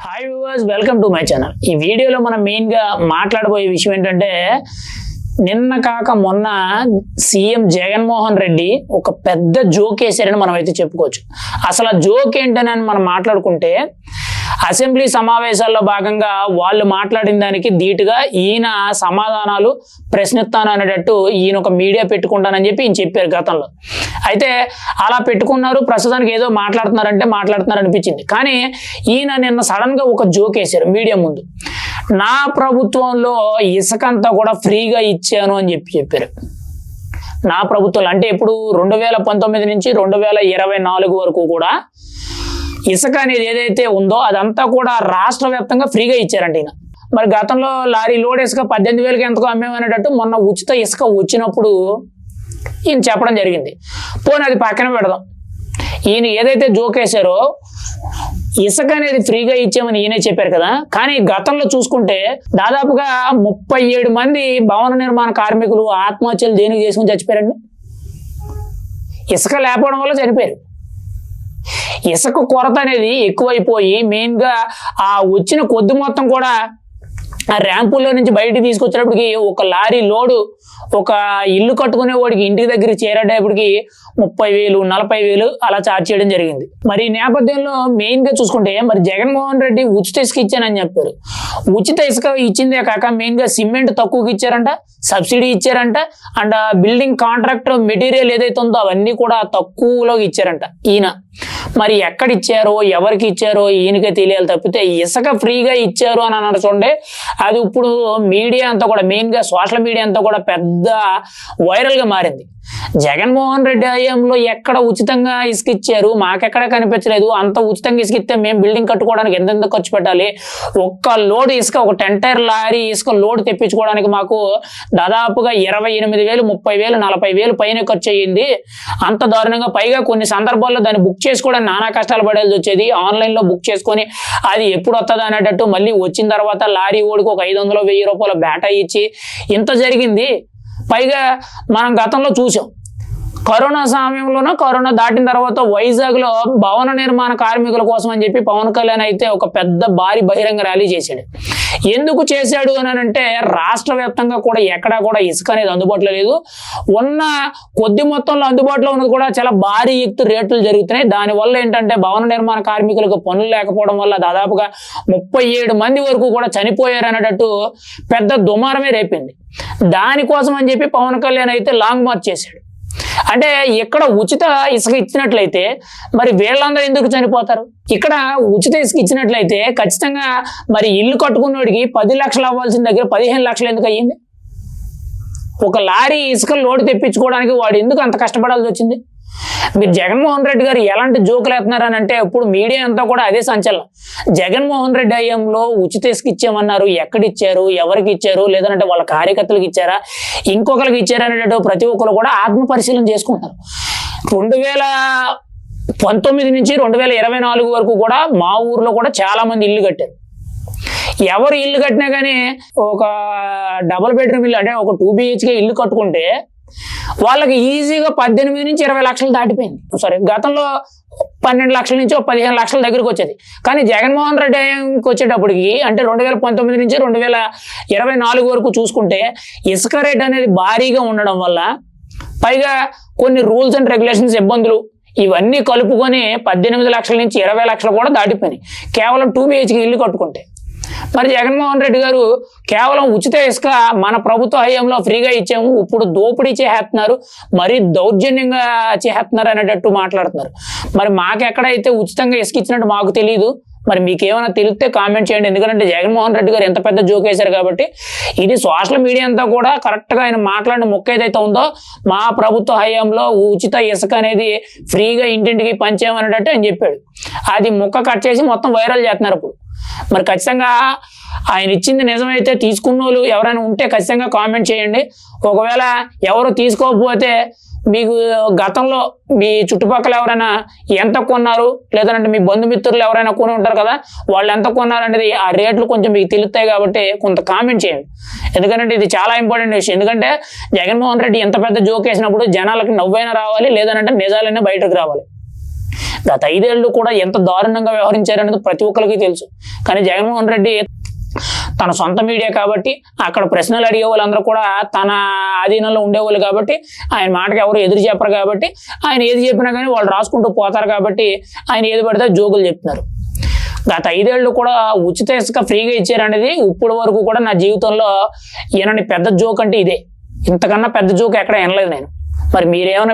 Hi viewers, welcome to my channel. ఈ వీడియోలో మనం మెయిన్గా మాట్లాడబోయే విషయం ఏంటంటే, నిన్న కాక మొన్న సీఎం జగన్మోహన్ రెడ్డి ఒక పెద్ద జోక్ వేసారని మనం అయితే చెప్పుకోవచ్చు. అసలు ఆ జోక్ ఏంటని మనం మాట్లాడుకుంటే, అసెంబ్లీ సమావేశాల్లో భాగంగా వాళ్ళు మాట్లాడిన దానికి ధీటుగా ఈయన సమాధానాలు ప్రశ్నిస్తాను అనేటట్టు ఈయన ఒక మీడియా పెట్టుకుంటానని చెప్పి ఈయన చెప్పారు గతంలో. అయితే అలా పెట్టుకున్నారు, ప్రస్తుతానికి ఏదో మాట్లాడుతున్నారు అనిపించింది. కానీ ఈయన నిన్న సడన్గా ఒక జోక్ వేశారు మీడియా ముందు. నా ప్రభుత్వంలో ఇసుకంతా కూడా ఫ్రీగా ఇచ్చాను అని చెప్పారు. నా ప్రభుత్వం అంటే ఇప్పుడు 2019 నుంచి 2024 వరకు కూడా ఇసుక అనేది ఏదైతే ఉందో అదంతా కూడా రాష్ట్ర వ్యాప్తంగా ఫ్రీగా ఇచ్చారంట ఈయన. మరి గతంలో లారీ లోడ్ ఇసుక 18,000కి ఎంతకో అమ్మేమనేటట్టు మొన్న ఉచిత ఇసుక వచ్చినప్పుడు ఈయన చెప్పడం జరిగింది. పోనీ అది పక్కన పెడదాం. ఈయన ఏదైతే జోక్ వేశారో ఇసుక అనేది ఫ్రీగా ఇచ్చామని ఈయనే చెప్పారు కదా. కానీ గతంలో చూసుకుంటే దాదాపుగా 37 మంది భవన నిర్మాణ కార్మికులు ఆత్మహత్యలు దేనికి చేసుకుని చచ్చిపోయారండి. ఇసుక లేకపోవడం వల్ల చనిపోయారు. ఇసుక కొరత అనేది ఎక్కువైపోయి మెయిన్గా ఆ వచ్చిన కొద్ది మొత్తం కూడా ఆ ర్యాంపుల్లో నుంచి బయటికి తీసుకొచ్చేటప్పటికి ఒక లారీ లోడు ఒక ఇల్లు కట్టుకునే వాడికి ఇంటికి దగ్గర చేరేటప్పటికి 30,000 40,000 అలా ఛార్జ్ చేయడం జరిగింది. మరి ఈ నేపథ్యంలో మెయిన్గా చూసుకుంటే మరి జగన్మోహన్ రెడ్డి ఉచిత ఇసుక ఇచ్చానని చెప్పారు. ఉచిత ఇసుక ఇచ్చిందే కాక మెయిన్గా సిమెంట్ తక్కువకి ఇచ్చారంట, సబ్సిడీ ఇచ్చారంట, అండ్ బిల్డింగ్ కాంట్రాక్ట్ మెటీరియల్ ఏదైతే ఉందో అవన్నీ కూడా తక్కువలో ఇచ్చారంట ఈయన. మరి ఎక్కడ ఇచ్చారో ఎవరికి ఇచ్చారో ఈయనకే తెలియాలి తప్పితే ఇసుక ఫ్రీగా ఇచ్చారు అని అన్నారు చూడండి. అది ఇప్పుడు మీడియా అంతా కూడా మెయిన్గా సోషల్ మీడియా అంతా కూడా పెద్ద వైరల్గా మారింది. జగన్మోహన్ రెడ్డి హయాంలో ఎక్కడ ఉచితంగా ఇసుక ఇచ్చారు, మాకెక్కడ కనిపించలేదు. అంత ఉచితంగా ఇసుక ఇస్తే మేము బిల్డింగ్ కట్టుకోవడానికి ఎంతెంత ఖర్చు పెట్టాలి, ఒక్క లోడ్ ఇసుక ఒక 10 టైర్ లారీ ఇసుక లోడ్ తెప్పించుకోవడానికి మాకు దాదాపుగా 28,000 30,000 40,000 పైన ఖర్చు అయ్యింది. అంత దారుణంగా పైగా కొన్ని సందర్భాల్లో దాన్ని బుక్ చేసుకోవడానికి నానా కష్టాలు పడేది వచ్చేది. ఆన్లైన్లో బుక్ చేసుకొని అది ఎప్పుడు వస్తుంది అనేటట్టు మళ్ళీ వచ్చిన తర్వాత లారీ ఓడికి ఒక 500 1000 రూపాయల బేటా ఇచ్చి ఇంత జరిగింది. పైగా మనం గతంలో చూసాం, కరోనా సమయంలోనూ కరోనా దాటిన తర్వాత వైజాగ్లో భవన నిర్మాణ కార్మికుల కోసం అని చెప్పి పవన్ కళ్యాణ్ అయితే ఒక పెద్ద భారీ బహిరంగ ర్యాలీ చేశాడు. ఎందుకు చేశాడు అని అంటే రాష్ట్ర వ్యాప్తంగా కూడా ఎక్కడా కూడా ఇసుక అనేది అందుబాటులో లేదు. ఉన్న కొద్ది మొత్తంలో అందుబాటులో ఉన్నది కూడా చాలా భారీ ఎత్తు రేట్లు జరుగుతున్నాయి. దానివల్ల ఏంటంటే భవన నిర్మాణ కార్మికులకు పనులు లేకపోవడం వల్ల దాదాపుగా 37 మంది వరకు కూడా చనిపోయారు అనేటట్టు పెద్ద దుమారమే రేపింది. దానికోసం అని చెప్పి పవన్ కళ్యాణ్ అయితే లాంగ్ మార్చ్ చేశాడు. అంటే ఇక్కడ ఉచిత ఇసుక ఇచ్చినట్లయితే మరి వీళ్ళందరూ ఎందుకు చనిపోతారు? ఇక్కడ ఉచిత ఇసుక ఇచ్చినట్లయితే ఖచ్చితంగా మరి ఇల్లు కట్టుకున్నోడికి 10 లక్షలు అవ్వాల్సిన దగ్గర 15 లక్షలు ఎందుకు అయ్యింది? ఒక లారీ ఇసుక లోడ్ తెప్పించుకోవడానికి వాడు ఎందుకు అంత కష్టపడాల్సి వచ్చింది? మీరు జగన్మోహన్ రెడ్డి గారు ఎలాంటి జోకులు వేస్తున్నారు అని అంటే ఇప్పుడు మీడియా అంతా కూడా అదే సంచలనం. జగన్మోహన్ రెడ్డి హయాంలో ఉచిత ఇసుక ఇచ్చామన్నారు, ఎక్కడిచ్చారు, ఎవరికి ఇచ్చారు, లేదంటే వాళ్ళ కార్యకర్తలకు ఇచ్చారా, ఇంకొకరికి ఇచ్చారా అనేటట్టు ప్రతి ఒక్కరు కూడా ఆత్మ పరిశీలన చేసుకుంటారు. 2019 నుంచి 2024 వరకు కూడా మా ఊర్లో కూడా చాలా మంది ఇల్లు కట్టారు. ఎవరు ఇల్లు కట్టినా కానీ ఒక డబుల్ బెడ్రూమ్ ఇల్లు అంటే ఒక 2 BHK ఇల్లు కట్టుకుంటే వాళ్ళకి ఈజీగా 18 నుంచి 20 లక్షలు దాటిపోయింది. సారీ, గతంలో 12 లక్షల నుంచి 15 లక్షల దగ్గరకు వచ్చేది. కానీ జగన్మోహన్ రెడ్డికి వచ్చేటప్పటికి అంటే 2019 నుంచి 2024 వరకు చూసుకుంటే ఇసుక రేట్ అనేది భారీగా ఉండడం వల్ల పైగా కొన్ని రూల్స్ అండ్ రెగ్యులేషన్స్ ఇబ్బందులు ఇవన్నీ కలుపుకొని 18 లక్షల నుంచి 20 లక్షలు కూడా దాటిపోయినాయి కేవలం 2 BHK ఇల్లు కట్టుకుంటే. మరి జగన్మోహన్ రెడ్డి గారు కేవలం ఉచిత ఇసుక మన ప్రభుత్వ హయాంలో ఫ్రీగా ఇచ్చాము, ఇప్పుడు దోపిడీ చేస్తున్నారు, మరీ దౌర్జన్యంగా చేస్తున్నారు అనేటట్టు మాట్లాడుతున్నారు. మరి మాకెక్కడైతే ఉచితంగా ఇసుక ఇచ్చినట్టు మాకు తెలియదు. మరి మీకేమైనా తెలిస్తే కామెంట్ చేయండి. ఎందుకంటే జగన్మోహన్ రెడ్డి గారు ఎంత పెద్ద జోక్ వేశారు కాబట్టి ఇది సోషల్ మీడియా అంతా కూడా కరెక్ట్గా ఆయన మాట్లాడిన మొక్క ఏదైతే ఉందో మా ప్రభుత్వ హయాంలో ఉచిత ఇసుక అనేది ఫ్రీగా ఇంటింటికి పంచామనేటట్టు ఆయన చెప్పాడు. అది మొక్క కట్ చేసి మొత్తం వైరల్ చేస్తున్నారు ఇప్పుడు. మరి ఖచ్చితంగా ఆయన ఇచ్చింది నిజమైతే తీసుకున్న వాళ్ళు ఎవరైనా ఉంటే ఖచ్చితంగా కామెంట్ చేయండి. ఒకవేళ ఎవరు తీసుకోకపోతే మీకు గతంలో మీ చుట్టుపక్కల ఎవరైనా ఎంత కొన్నారు, లేదంటే మీ బంధుమిత్రులు ఎవరైనా కొని ఉంటారు కదా, వాళ్ళు ఎంత కొన్నారు అనేది ఆ రేట్లు కొంచెం మీకు తెలుస్తాయి కాబట్టి కొంత కామెంట్ చేయండి. ఎందుకంటే ఇది చాలా ఇంపార్టెంట్ విషయం. ఎందుకంటే జగన్మోహన్ రెడ్డి ఎంత పెద్ద జోక్ వేసినప్పుడు జనాలకి నవ్వైనా రావాలి, లేదంటే నిజాలైనా బయటకు రావాలి. గత 5 ఏళ్ళు కూడా ఎంత దారుణంగా వ్యవహరించారనేది ప్రతి ఒక్కరికి తెలుసు. కానీ జగన్మోహన్ రెడ్డి తన సొంత మీడియా కాబట్టి అక్కడ ప్రశ్నలు అడిగే వాళ్ళందరూ కూడా తన ఆధీనంలో ఉండేవాళ్ళు కాబట్టి ఆయన మాటకి ఎవరు ఎదురు చెప్పరు కాబట్టి ఆయన ఏది చెప్పినా కానీ వాళ్ళు రాసుకుంటూ పోతారు కాబట్టి ఆయన ఏది పడితే జోకులు చెప్తున్నారు. గత 5 ఏళ్ళు కూడా ఉచిత ఇసుక ఫ్రీగా ఇచ్చారనేది ఇప్పటి వరకు కూడా నా జీవితంలో ఈయనని పెద్ద జోక్ అంటే ఇదే. ఇంతకన్నా పెద్ద జోక్ ఎక్కడ వినలేదు నేను. మరి మీరేమైనా